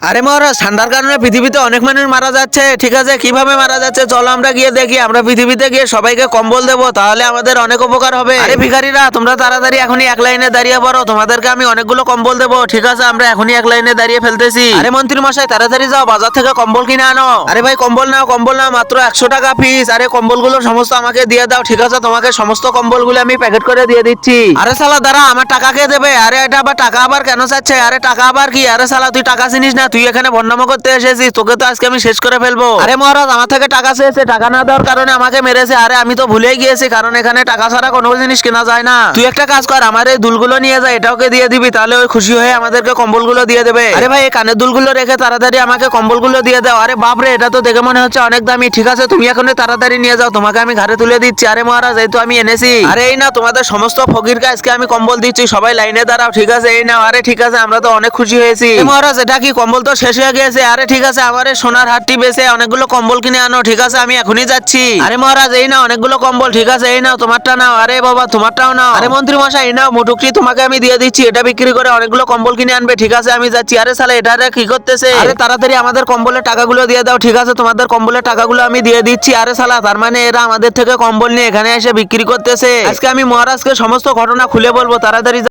আরে মহারাজ, ঠান্ডার কারণে পৃথিবীতে অনেক মানুষ মারা যাচ্ছে। ঠিক আছে, কিভাবে মারা যাচ্ছে চলো আমরা গিয়ে দেখি। আমরা পৃথিবীতে গিয়ে সবাইকে কম্বল দেবো, তাহলে আমাদের অনেক উপকার হবে। আরে ভিখারিরা, তোমরা তাড়াতাড়ি এখনই এক লাইনে দাঁড়িয়ে পড়ো, তোমাদেরকে আমি অনেকগুলো কম্বল দেবো। ঠিক আছে, আমরা এখনই এক লাইনে দাঁড়িয়ে ফেলতেছি। আরে মন্ত্রী মশাই, তাড়াতাড়ি যাও, বাজার থেকে কম্বল কিনে আনো। আরে ভাই, কম্বল নাও, কম্বল নাও, মাত্র 100 টাকা পিস। আরে কম্বলগুলো সমস্ত আমাকে দিয়ে দাও। ঠিক আছে, তোমাকে সমস্ত কম্বলগুলো আমি প্যাকেট করে দিয়ে দিচ্ছি। আরে শালা দাঁড়া, আমার টাকা কে দেবে? আরে এটা আবার টাকা আবার কেন চাচ্ছে? আরে টাকা আবার কি? আরে শালা, তুই টাকা চিনিস না? তুই এখানে বন্যামো করতে এসেছিস, তোকে তো আজকে আমি শেষ করে ফেলবো। আরে মহারাজ, আমার থেকে টাকা চেয়েছে, টাকা না দেওয়ার কারণে আমাকে মেরেছে। আরে আমি তো ভুলেই গিয়েছি, কারণ এখানে টাকা ছাড়া কোনো জিনিস কেনা যায় না। তুই একটা কাজ কর, আমার এই দুলগুলো নিয়ে যা, এটাকে দিয়ে দিবি, তাহলে ওই খুশি হয়ে আমাদেরকে কম্বলগুলো দিয়ে দেবে। আরে ভাই, এই কানের দুলগুলো রেখে তাড়াতাড়ি আমাকে কম্বলগুলো দিয়ে দাও। আরে বাপরে, এটা তো দেখে মনে হচ্ছে অনেক দামি। ঠিক আছে, তুমি এখন তাড়াতাড়ি নিয়ে যাও, তোমাকে আমি ঘাড়ে তুলে দিচ্ছি। আরে মহারাজ, এই তো আমি এনেছি। আরে এই না, তোমাদের সমস্ত ফকিরকে আজকে আমি কম্বল দিচ্ছি, সবাই লাইনে দাঁড়াও। ঠিক আছে, এই নাও। আরে ঠিক আছে, আমরা তো অনেক খুশি হয়েছি। মহারাজ, এটা কি কম্বল তো শেষ হয়ে গেছে। আরে ঠিক আছে, আমার এই সোনার হাটটি বেচে অনেকগুলো কম্বল কিনে আনো। ঠিক আছে, আমি এখনই যাচ্ছি। আরে মহারাজ, এই নাও অনেকগুলো কম্বল। ঠিক আছে, এই নাও, তোমারটা নাও। আরে বাবা, তোমারটাও নাও। আরে মন্ত্রী মশাই, এই নাও মুটুকটি, তোমাকে আমি দিয়ে দিচ্ছি, এটা বিক্রি করে অনেকগুলো কম্বল কিনে আনবে। ঠিক আছে, আমি যাচ্ছি। আরে শালা, এটা কি করতেছে? আরে তাড়াতাড়ি আমাদের কম্বলের টাকাগুলো দিয়ে দাও। ঠিক আছে, তোমাদের কম্বলের টাকাগুলো আমি দিয়ে দিচ্ছি। আরে শালা, তার মানে এরা আমাদের থেকে কম্বল নিয়ে এখানে এসে বিক্রি করতেছে। আজকে আমি মহারাজকে সমস্ত ঘটনা খুলে বলবো, তাড়াতাড়ি